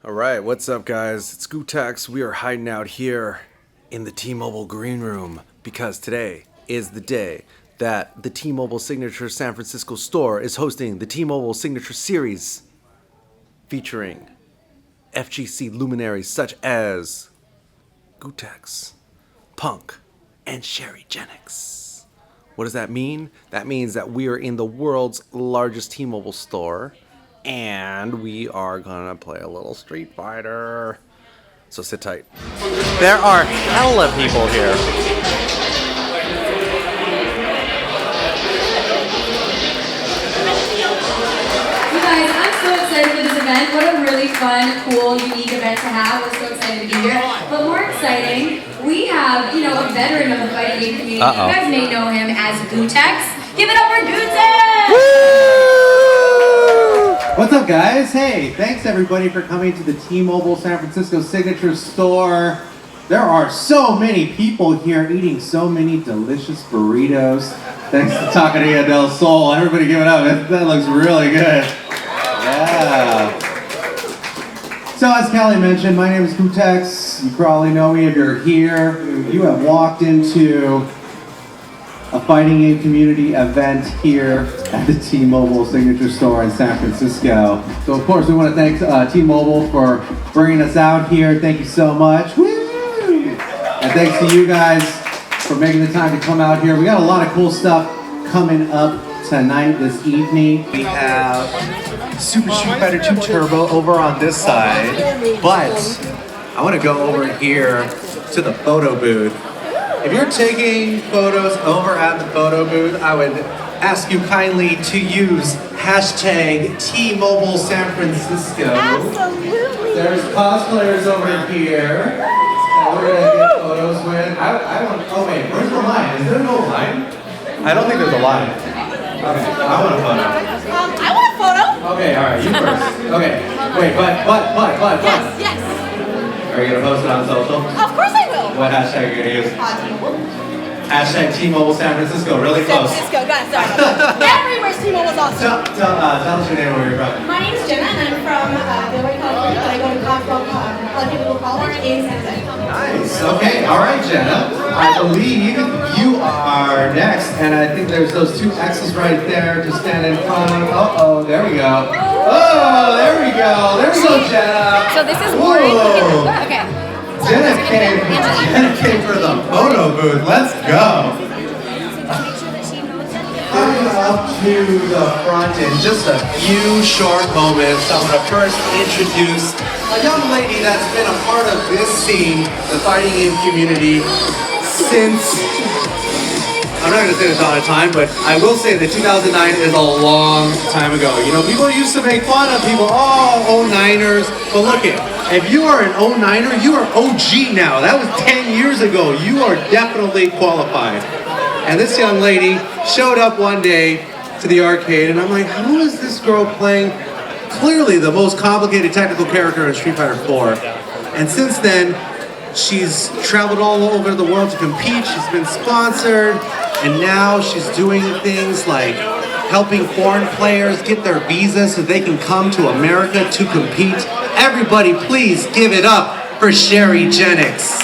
Alright, what's up guys? It's Gootecks. We are hiding out here in the T-Mobile green room because today is the day that the T-Mobile Signature San Francisco store is hosting the T-Mobile Signature Series featuring FGC luminaries such as Gootecks, Punk, and Sherryjenix. What does that mean? That means that we are in the world's largest T-Mobile store and we are gonna play a little Street Fighter. So sit tight. There are hella people here. You guys, I'm so excited for this event. What a really fun, cool, unique event to have. We're so excited to be here. But more exciting, we have, a veteran of the fighting game community. You guys may know him as Gootecks. Give it up for Gootecks! What's up, guys? Hey, thanks everybody for coming to the T-Mobile San Francisco Signature Store. There are so many people here eating so many delicious burritos. Thanks to Taqueria del Sol. Everybody give it up. That looks really good. Yeah. So as Callie mentioned, my name is Gootecks. You probably know me if you're here. You have walked into a fighting game community event here at the T-Mobile Signature Store in San Francisco. So of course we want to thank T-Mobile for bringing us out here. Thank you so much. Woo! And thanks to you guys for making the time to come out here. We got a lot of cool stuff coming up tonight, this evening. We have Super Street Fighter 2 Turbo over on this side, but I want to go over here to the photo booth. If you're taking photos over at the photo booth, I would ask you kindly to use hashtag T-Mobile San Francisco. Absolutely. There's cosplayers over here that we're gonna get photos with. Oh wait, where's the line? Is there no line? I don't think there's a line. Okay, I want a photo. I want a photo. Okay, all right, you first. Okay, wait, but. Yes. Are you gonna post it on social? Of course I will. What hashtag are you gonna use? Hashtag T-Mobile San Francisco, really San close. Francisco, got it, sorry. Everywhere's T-Mobile was awesome. Tell us your name, where you're from. My name's Jenna, and I'm from Gilroy, California, but I go to California College in San Jose. Nice, okay, all right, Jenna. I believe you are next, and I think there's those two X's right there to stand in front of. Uh-oh, there we go. Oh, there we go. There we go, Jenna. So this is boring. Okay. Jenna came for the photo booth. Let's go. Coming up to the front in just a few short moments, I'm going to first introduce a young lady that's been a part of this scene, the fighting game community, since, I'm not going to say this all the time, but I will say that 2009 is a long time ago. People used to make fun of people, oh, 09ers, but look it. If you are an 09er, you are OG now. That was 10 years ago. You are definitely qualified. And this young lady showed up one day to the arcade, and I'm like, how is this girl playing clearly the most complicated technical character in Street Fighter 4? And since then, she's traveled all over the world to compete. She's been sponsored, and now she's doing things like helping foreign players get their visas so they can come to America to compete. Everybody, please give it up for Sherryjenix.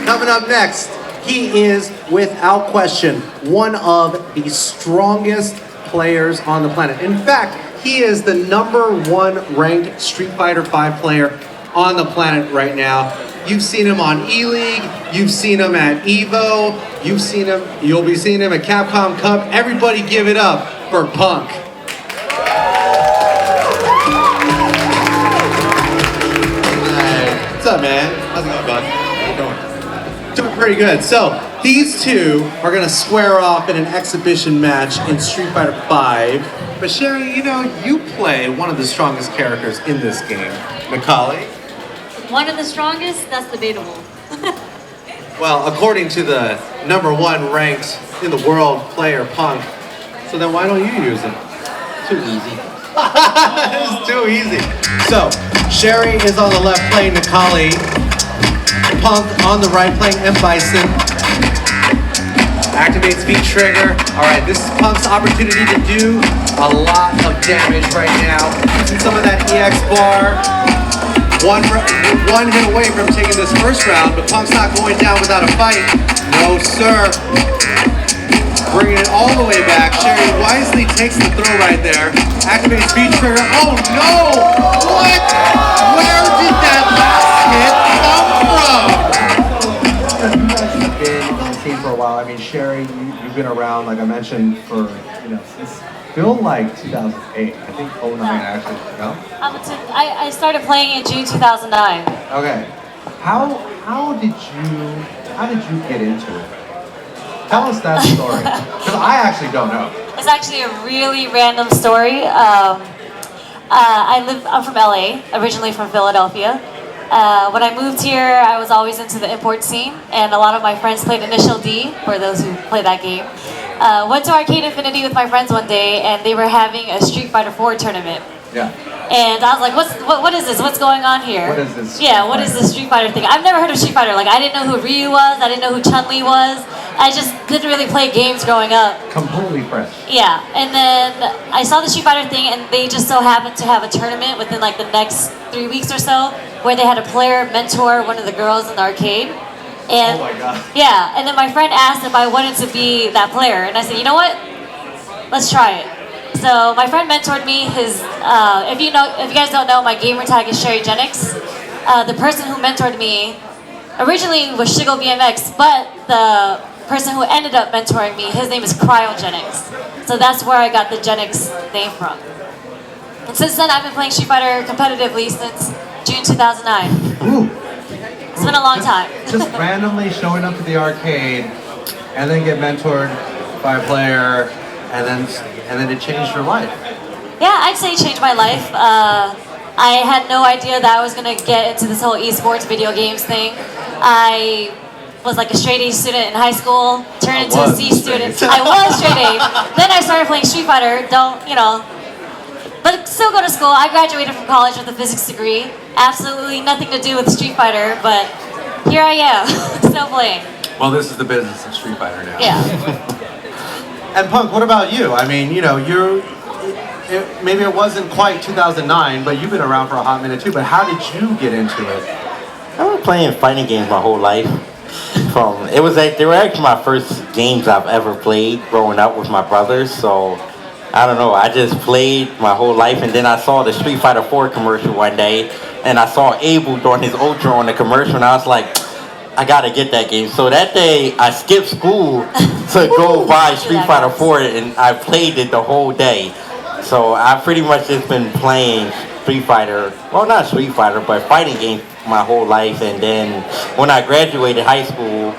Coming up next, he is, without question, one of the strongest players on the planet. In fact, he is the #1 ranked Street Fighter V player on the planet right now. You've seen him on E-League, you've seen him at EVO, you'll be seeing him at Capcom Cup. Everybody give it up for Punk. Hi. What's up, man? How's it going, bud? How you doing? Doing pretty good. So, these two are gonna square off in an exhibition match in Street Fighter V. But Sherry, you play one of the strongest characters in this game, Macaulay. One of the strongest? That's debatable. Well, according to the #1 ranked in the world player, Punk. So then why don't you use it? Too easy. It's too easy. So, Sherry is on the left playing Macaulay. Punk on the right playing M. Bison. Activate speed trigger. All right, this is Punk's opportunity to do a lot of damage right now. Using some of that EX bar. One hit away from taking this first round, but Punk's not going down without a fight. No, sir. Bringing it all the way back. Sherry wisely takes the throw right there. Activate speed trigger. Oh no! What? Where did that last hit come from? You guys have been on the team for a while. I mean, Sherry, you've been around, like I mentioned, for, since feel like 2008. I think 09 actually. No? I started playing in June 2009. Okay. How did you get into it? Tell us that story. Because I actually don't know. It's actually a really random story. I'm from LA, originally from Philadelphia. When I moved here, I was always into the import scene, and a lot of my friends played Initial D, for those who play that game. Went to Arcade Infinity with my friends one day, and they were having a Street Fighter 4 tournament. Yeah. And I was like, what is this? What's going on here? What is this? Yeah, what is this Street Fighter thing? I've never heard of Street Fighter. Like, I didn't know who Ryu was. I didn't know who Chun-Li was. I just didn't really play games growing up. Completely fresh. Yeah, and then I saw the Street Fighter thing, and they just so happened to have a tournament within like the next 3 weeks or so, where they had a player mentor one of the girls in the arcade. And, oh my God. Yeah, and then my friend asked if I wanted to be that player, and I said, you know what? Let's try it. So my friend mentored me. If you guys don't know, my gamer tag is Sherryjenix. The person who mentored me originally was Shigo BMX, but the person who ended up mentoring me, his name is Sherryjenix. So that's where I got the Jenix name from. And since then, I've been playing Street Fighter competitively since June 2009. Ooh. It's been a long time. Just randomly showing up to the arcade, and then get mentored by a player, and then it changed your life. Yeah, I'd say it changed my life. I had no idea that I was gonna get into this whole esports video games thing. I was like a straight A student in high school, turned into a C student. I was straight A. Then I started playing Street Fighter. But still go to school. I graduated from college with a physics degree. Absolutely nothing to do with Street Fighter, but here I am, still playing. Well, this is the business of Street Fighter now. Yeah. And Punk, what about you? I mean, maybe it wasn't quite 2009, but you've been around for a hot minute too. But how did you get into it? I've been playing fighting games my whole life. They were actually my first games I've ever played growing up with my brothers. So I don't know. I just played my whole life, and then I saw the Street Fighter 4 commercial one day, and I saw Abel doing his Ultra on the commercial, and I was like, I gotta get that game. So that day, I skipped school to go buy Street Fighter 4, and I played it the whole day. So I've pretty much just been playing Street Fighter, well, not Street Fighter, but fighting games my whole life. And then when I graduated high school,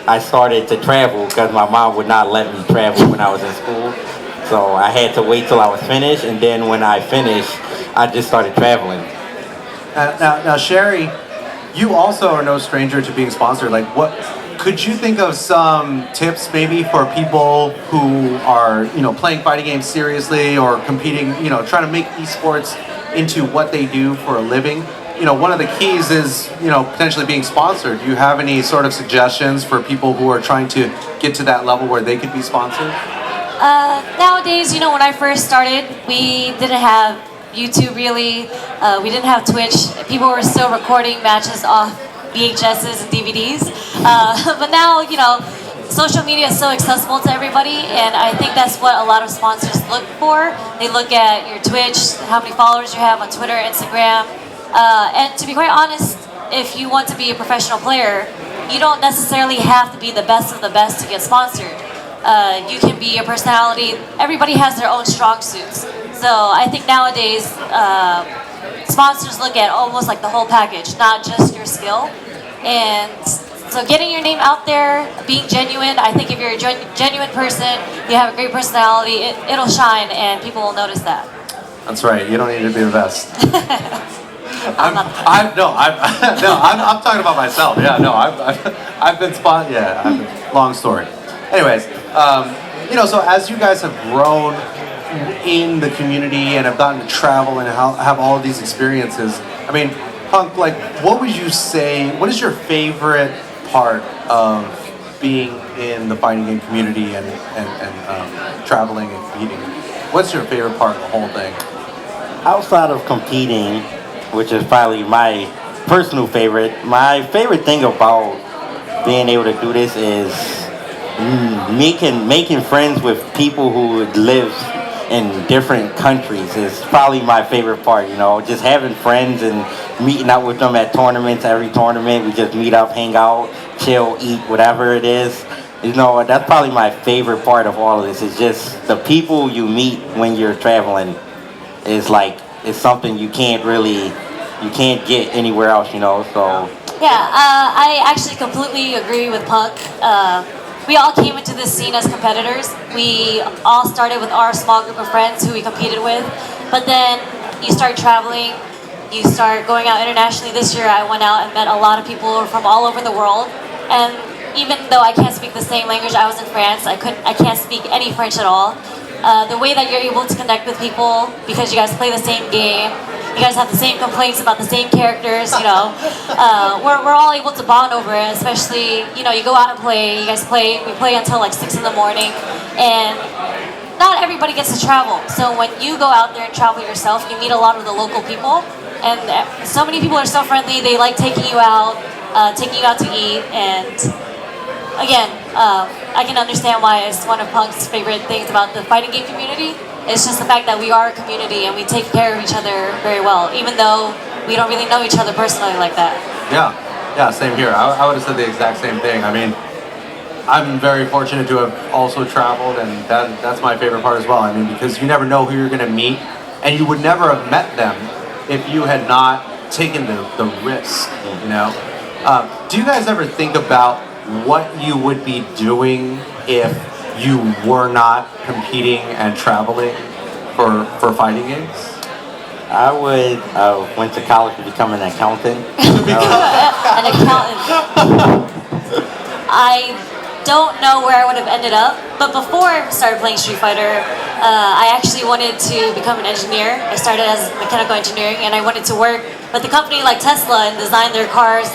I started to travel because my mom would not let me travel when I was in school. So I had to wait till I was finished, and then when I finished, I just started traveling. Now, Sherry, you also are no stranger to being sponsored. Like, what could you think of some tips maybe for people who are, playing fighting games seriously or competing, trying to make esports into what they do for a living? One of the keys is, potentially being sponsored. Do you have any sort of suggestions for people who are trying to get to that level where they could be sponsored? Nowadays, when I first started, we didn't have YouTube really. We didn't have Twitch. People were still recording matches off VHSs and DVDs. But now, social media is so accessible to everybody, and I think that's what a lot of sponsors look for. They look at your Twitch, how many followers you have on Twitter, Instagram. And to be quite honest, if you want to be a professional player, you don't necessarily have to be the best of the best to get sponsored. You can be a personality. Everybody has their own strong suits. So I think nowadays, sponsors look at almost like the whole package, not just your skill. And so getting your name out there, being genuine, I think if you're a genuine person, you have a great personality, it'll shine and people will notice that. That's right. You don't need to be the best. I'm talking about myself. Yeah, no, I've been long story. Anyways, so as you guys have grown in the community and have gotten to travel and have all of these experiences, I mean, Punk, like, what would you say, what is your favorite part of being in the fighting game community and traveling and competing, what's your favorite part of the whole thing? Outside of competing, which is probably my personal favorite, my favorite thing about being able to do this is making friends with people who live in different countries is probably my favorite part. You know, just having friends and meeting up with them at tournaments. Every tournament, we just meet up, hang out, chill, eat, whatever it is. You know, that's probably my favorite part of all of this. It's just the people you meet when you're traveling is like, it's something you can't get anywhere else, you know, so. Yeah, I actually completely agree with Punk. We all came into this scene as competitors. We all started with our small group of friends who we competed with, but then you start traveling, you start going out internationally. This year I went out and met a lot of people from all over the world, and even though I can't speak the same language, I was in France, I can't speak any French at all. The way that you're able to connect with people because you guys play the same game, you guys have the same complaints about the same characters, you know. We're all able to bond over it, especially, you know, you go out and play, you guys play, we play until like 6 in the morning, and not everybody gets to travel. So when you go out there and travel yourself, you meet a lot of the local people, and so many people are so friendly, they like taking you out to eat, and again, I can understand why it's one of Punk's favorite things about the fighting game community. It's just the fact that we are a community and we take care of each other very well, even though we don't really know each other personally like that. Yeah, same here. I would have said the exact same thing. I mean, I'm very fortunate to have also traveled, and that's my favorite part as well. I mean, because you never know who you're going to meet, and you would never have met them if you had not taken the risk, you know? Do you guys ever think about what you would be doing if you were not competing and traveling for fighting games? I would went to college to become an accountant. An accountant. I don't know where I would have ended up, but before I started playing Street Fighter, I actually wanted to become an engineer. I started as mechanical engineering, and I wanted to work with a company like Tesla and design their cars,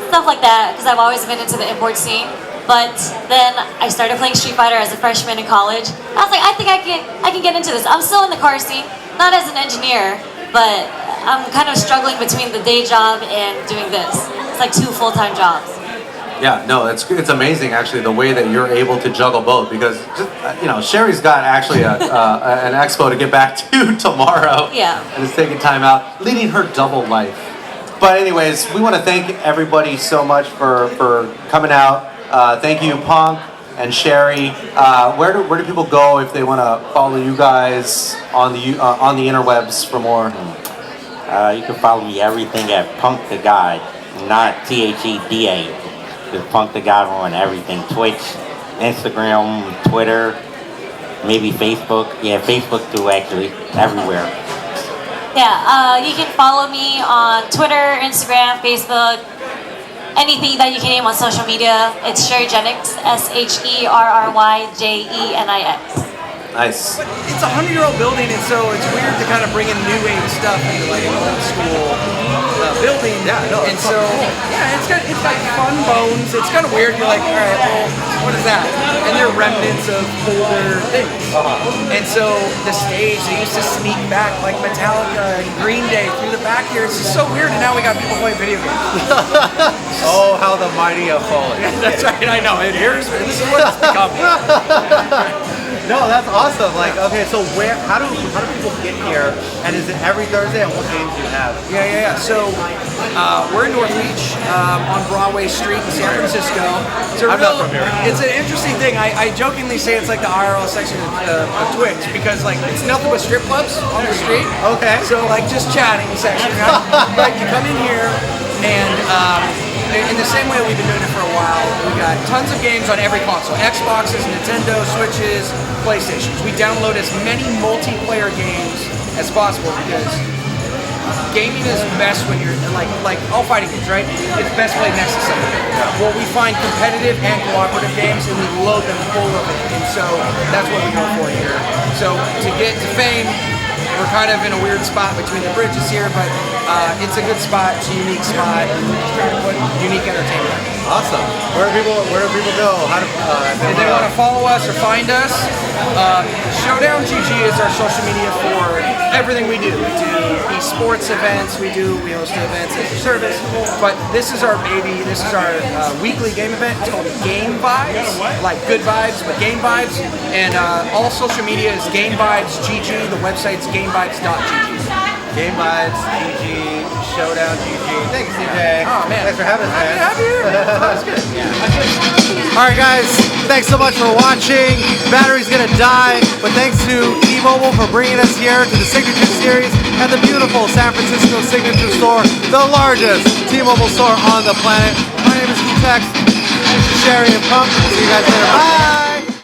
stuff like that, because I've always been into the import scene. But then I started playing Street Fighter as a freshman in college. I was like, I think I can get into this. I'm still in the car scene, not as an engineer, but I'm kind of struggling between the day job and doing this. It's like 2 full-time jobs. Yeah, no, it's amazing actually the way that you're able to juggle both, because just, you know, Sherry's got actually an expo to get back to tomorrow. Yeah. And is taking time out, leading her double life. But anyways, we want to thank everybody so much for coming out. Thank you, Punk and Sherry. Where do people go if they want to follow you guys on the interwebs for more? You can follow me everything at Punk the God, not THEDA. Just Punk the God on everything. Twitch, Instagram, Twitter, maybe Facebook. Yeah, Facebook too, actually. Everywhere. Yeah, you can follow me on Twitter, Instagram, Facebook, anything that you can name on social media. It's Sherryjenix, SHERRYJENIX. Nice. But it's a 100-year-old building, and so it's weird to kind of bring in new age stuff into like an old school building. Yeah, no. And so, yeah, it's got fun bones. It's kind of weird. You're like, all right, well, what is that? And they're remnants of older things. And so the stage, they used to sneak back like Metallica and Green Day through the back here. It's just so weird. And now we got people playing video games. Oh, how the mighty have fallen. Yeah, that's right. I know. And this is what it's become. No, that's awesome. Like, okay, so how do people get here? And is it every Thursday? And what games do you have? Yeah. So we're in North Beach on Broadway Street in San Francisco. I'm not from here. It's an interesting thing. I jokingly say it's like the IRL section of Twitch because like it's nothing but strip clubs on the street. Okay. So like just chatting section. Right? You come in here and in the same way we've been doing it for a while. We got tons of games on every console: Xboxes, Nintendo, Switches, PlayStations. We download as many multiplayer games as possible because gaming is best when you're like all fighting games, right? It's best played next to somebody. Well, we find competitive and cooperative games and we load them full of it, and so that's what we go for here. So to get to fame, we're kind of in a weird spot between the bridges here, but it's a good spot, it's a unique spot, and we're just trying to put unique entertainment. Awesome. Where do people go? How do If they want to follow us or find us, Showdown GG is our social media for everything we do. We do esports events, we host events as a service, but this is our baby. This is our weekly game event. It's called Game Vibes, like good vibes, but game vibes. And all social media is Game Vibes GG. The website's gamevibes.gg. Game Vibes, GG, Showdown, GG. Thanks, CJ. Oh man, thanks for having us, man. Happy to have you here. That's good. All right, guys. Thanks so much for watching. Battery's gonna die, but thanks to T-Mobile for bringing us here to the Signature Series and the beautiful San Francisco Signature Store, the largest T-Mobile store on the planet. My name is Gootecks. This is Sherry and Pump. See you guys later. Bye.